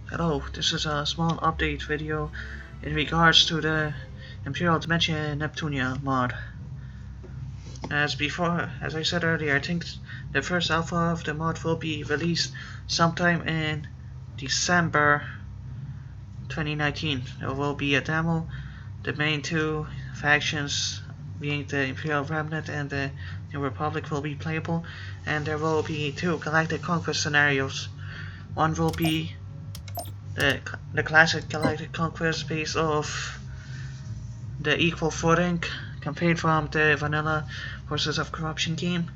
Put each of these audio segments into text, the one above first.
Hello, this is a small update video in regards to the Imperial Dimension Neptunia mod. As I said earlier, I think the first alpha of the mod will be released sometime in December 2019. There will be a demo. The main two factions, being the Imperial Remnant and the New Republic, will be playable, and there will be two galactic conquest scenarios. One will be the classic galactic conquest based off the equal footing campaign from the vanilla Forces of Corruption game,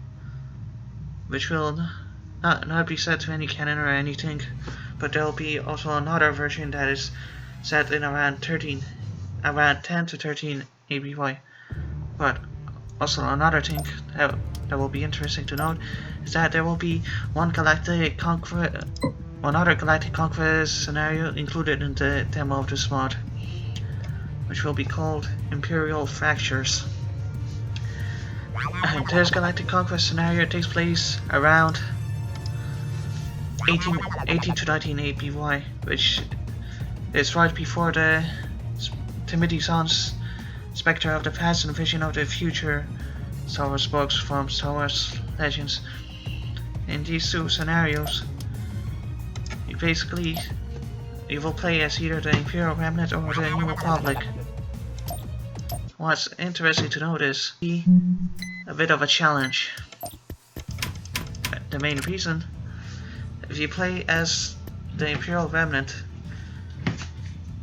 which will not be set to any canon or anything, but there will be also another version that is set in around 10 to 13 ABY. But also another thing that will be interesting to note is that there will be another galactic conquest scenario included in the demo of this mod, which will be called Imperial Fractures. And this galactic conquest scenario takes place around 18 to 19 ABY, which is right before the Timathy Zahns Spector of the Past and Vision of the Future Star Wars books from Star Wars Legends. In these two scenarios, you will play as either the Imperial Remnant or the New Republic. What's interesting to note is a bit of a challenge. The main reason, if you play as the Imperial Remnant,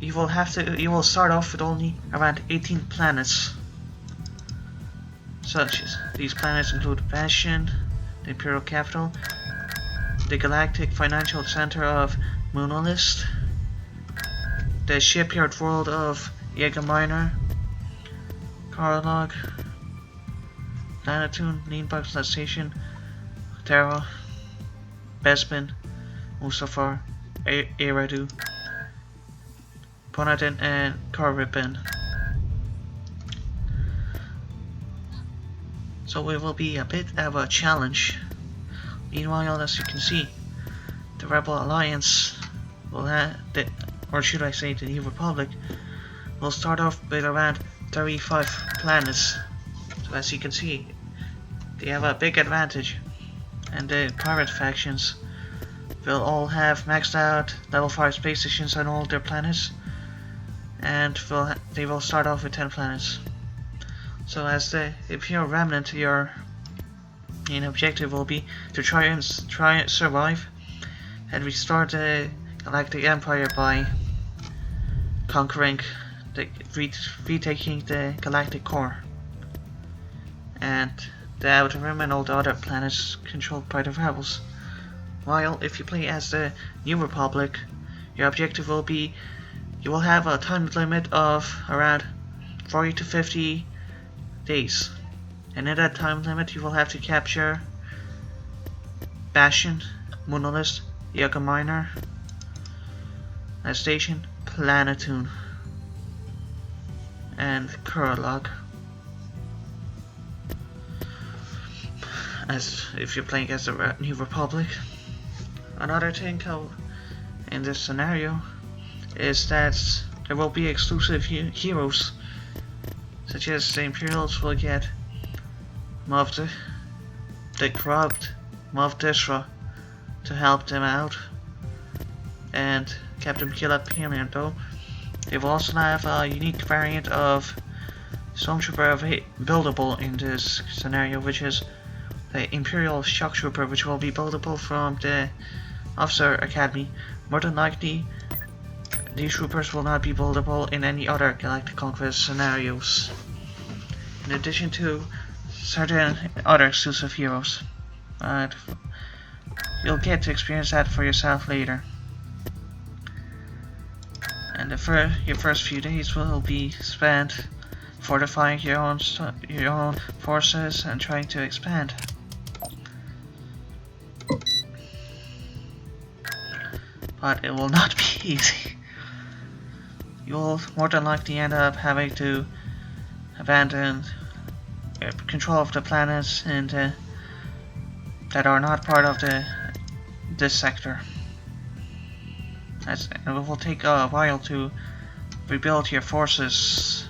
you will start off with only around 18 planets. These planets include Bastion, the Imperial Capital, the Galactic Financial Center of Moonolist, the shipyard world of Jägerminer, Karlog, Planetoon, Leanbug Station, Terra, Bespin, Mustafar, Eridu, Ponadin, and Karripin. So it will be a bit of a challenge. Meanwhile, as you can see, the Rebel Alliance will or should I say the New Republic, will start off with around 35 planets. So as you can see, they have a big advantage, and the pirate factions will all have maxed out level 5 space stations on all their planets, and they will start off with 10 planets. So as the Imperial Remnant, your main objective will be to try and survive and restore the Galactic Empire by retaking the Galactic Core and the Outer Rim and all the other planets controlled by the rebels. While if you play as the New Republic, your objective will be, you will have a time limit of around 40 to 50 days. And in that time limit, you will have to capture Bastion, Moonolist, Jägerminer, Station, Planetoon, and Kurlog. As if you're playing as the New Republic. Another thing in this scenario is that there will be exclusive heroes, such as the Imperials will get the corrupt Moff Dishra to help them out, and Captain Gillard Pimiento. They will also have a unique variant of Stormtrooper buildable in this scenario, which is the Imperial Shock Trooper, which will be buildable from the Officer Academy. More than likely, these troopers will not be buildable in any other Galactic Conquest scenarios, in addition to certain other exclusive heroes. But you'll get to experience that for yourself later. And your first few days will be spent fortifying your own forces and trying to expand. But it will not be easy. You will more than likely end up having to abandon control of the planets that are not part of this sector. it will take a while to rebuild your forces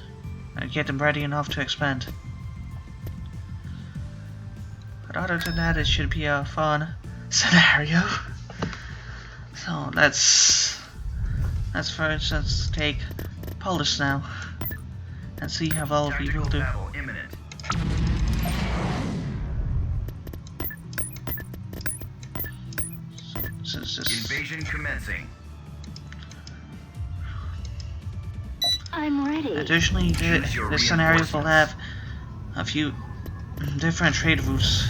and get them ready enough to expand. But other than that, it should be a fun scenario. So let's for instance take Polis now and see how well we will do. Since this invasion commencing. I'm ready. Additionally, this scenario will have a few different trade routes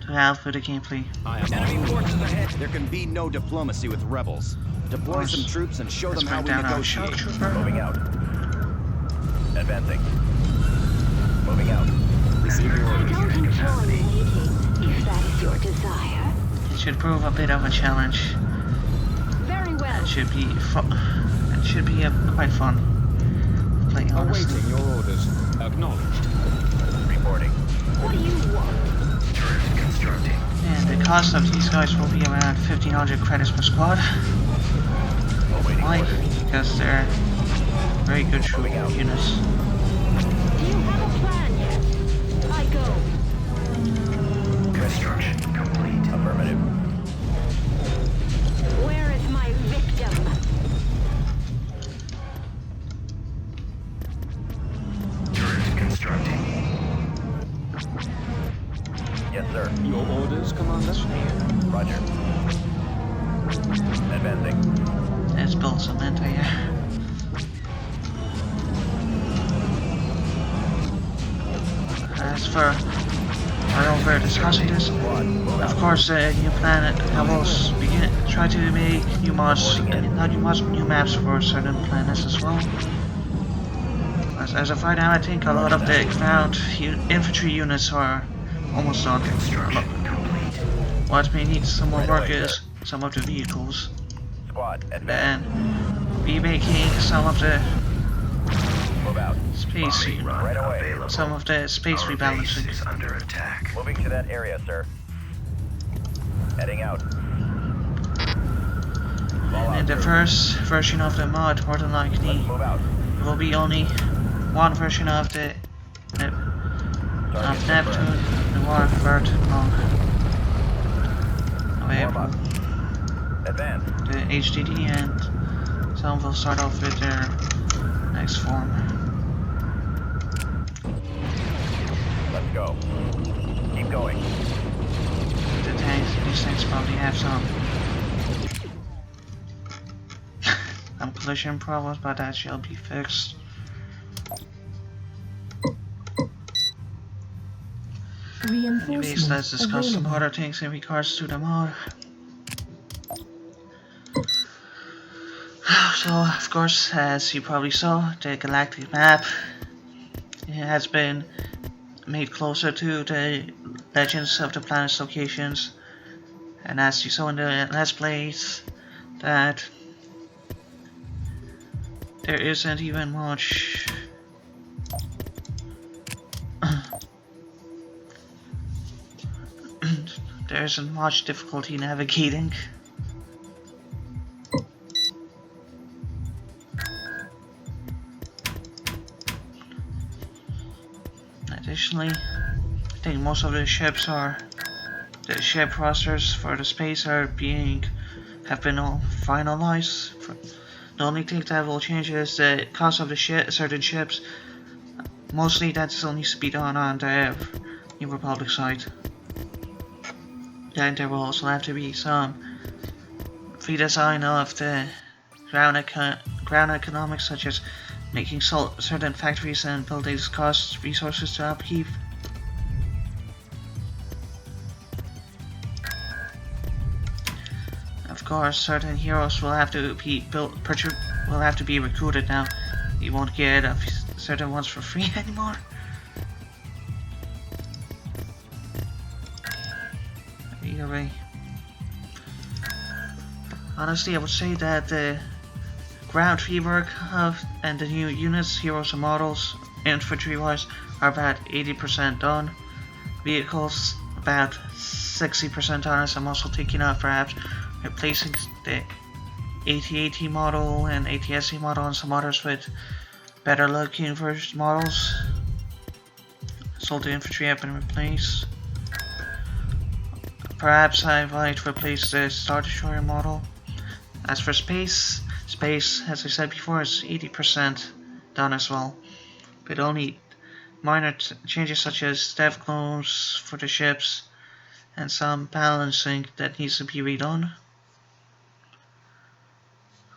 to help with the gameplay. Enemy forces ahead. There can be no diplomacy with rebels. Deploy some troops and show them how we negotiate. Moving out. Advancing. Moving out. Receiving I orders. don't enjoy waiting, if that is your desire. It should prove a bit of a challenge. Very well. It should be fun. It should be quite fun. To play honestly. Awaiting your orders. Acknowledged. Reporting. What do you want? Turret constructing. And the cost of these guys will be around 1,500 credits per squad. Awaiting Why? orders. Because they're very good troop units. Do you have a plan yet? I go. Construction complete. Affirmative. Where is my victim? Turret constructing. Yes, sir. Your orders, Commander? Roger. Advancing. Let's build some anti-air. As for while we're discussing this, of course, new planet will try to make new mods, not new mods, new maps for certain planets as well. As of right now, I think a lot of the ground infantry units are almost done. What may need some more work is some of the vehicles. Squad. And remaking some of the Move out. space, Right away. some of the space rebalancing. Is under attack. Moving to that area, sir. Heading out. In the first version of the mod, more than likely, Move out. there will be only one version of the of Neptune, the war bird available. Advance. The HDD, and some will start off with their next form. Let's go. Keep going. The tanks, these tanks probably have some collision problems, but that shall be fixed. Anyways, let's discuss some other things in regards to the mod. So, of course, as you probably saw, the galactic map has been made closer to the legends of the planet's locations, and as you saw in the Let's Plays, that there isn't even much there isn't much difficulty navigating. Additionally, I think most of the ships the ship rosters for the space have been all finalized. The only thing that will change is the cost of the certain ships. Mostly that still needs to be done on the New Republic side. Then there will also have to be some redesign of the ground economics, such as making certain factories and buildings cost resources to upkeep. Of course, certain heroes will have to be recruited now. You won't get certain ones for free anymore. Either way, honestly, I would say that the ground rework and the new units, heroes and models, infantry-wise, are about 80% done. Vehicles, about 60% done, as I'm also thinking of perhaps replacing the AT-AT model and AT-SC model, and some others with better looking version models. So the infantry have been replaced. Perhaps I might replace the Star Destroyer model. As for space, as I said before, is 80% done as well, with only minor changes such as dev clones for the ships and some balancing that needs to be redone.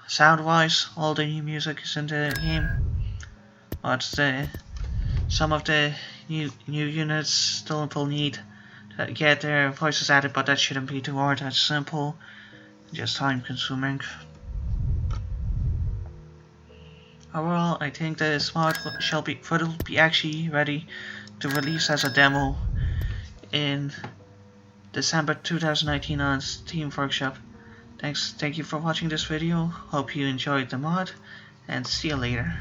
Sound wise, all the new music is in the game, but some of the new units still will need to get their voices added, but that shouldn't be too hard. That's simple, just time consuming. Overall, I think the mod will be actually ready to release as a demo in December 2019 on Steam Workshop. Thank you for watching this video. Hope you enjoyed the mod, and see you later.